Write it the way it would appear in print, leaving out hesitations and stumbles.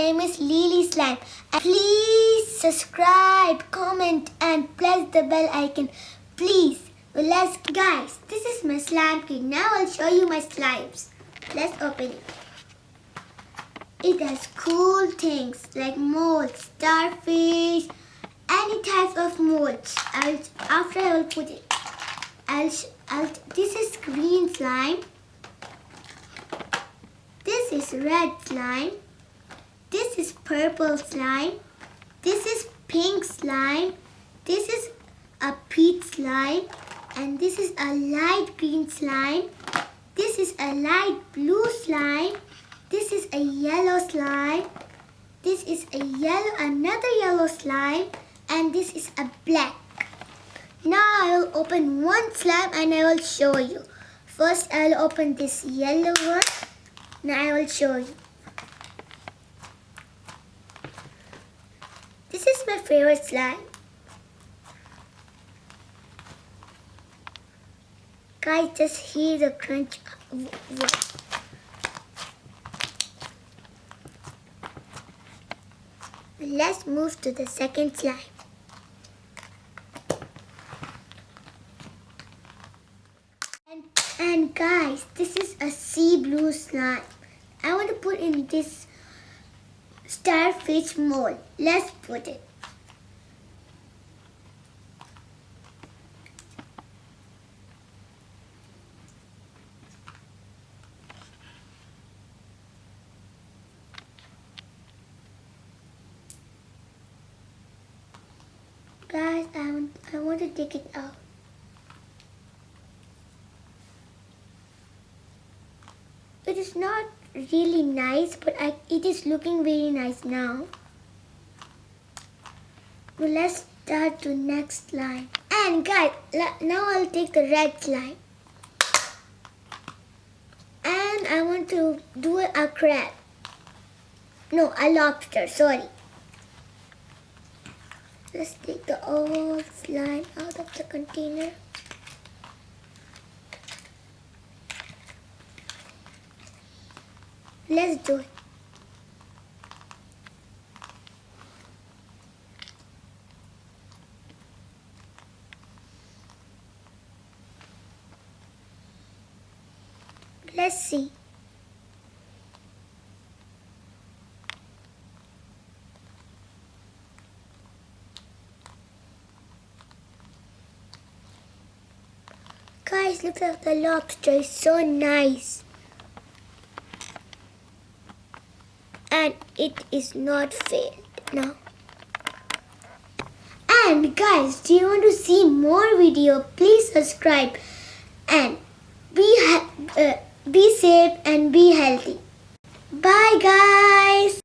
name is Lily Slime. And please subscribe, comment and press the bell icon. Please. Well, guys, this is my slime kit. Now I'll show you my slimes. Let's open it. It has cool things like molds, starfish, any types of molds. After I will put it. This is green slime. This is red slime. This is purple slime. This is pink slime. This is a peach slime. And this is a light green slime. This is a light blue slime. This is a yellow slime. This is another yellow slime. And this is a black. Now I will open one slime and I will show you. First I will open this yellow one. Now I will show you. This is my favorite slime. Guys, just hear the crunch voice. Let's move to the second slime. And guys, this is a sea blue slime. I want to put in this starfish mold. Let's put it. Guys, I want to take it out. It is not really nice, but it is looking very nice now. Well, let's start the next slime. And guys, now I'll take the red slime. And I want to do a crab. No, a lobster, sorry. Let's take the old slime out of the container. Let's do it. Let's see. Guys, look at the lobster. It's so nice. And it is not failed now. And guys, do you want to see more video? Please subscribe and be safe and be healthy. Bye guys.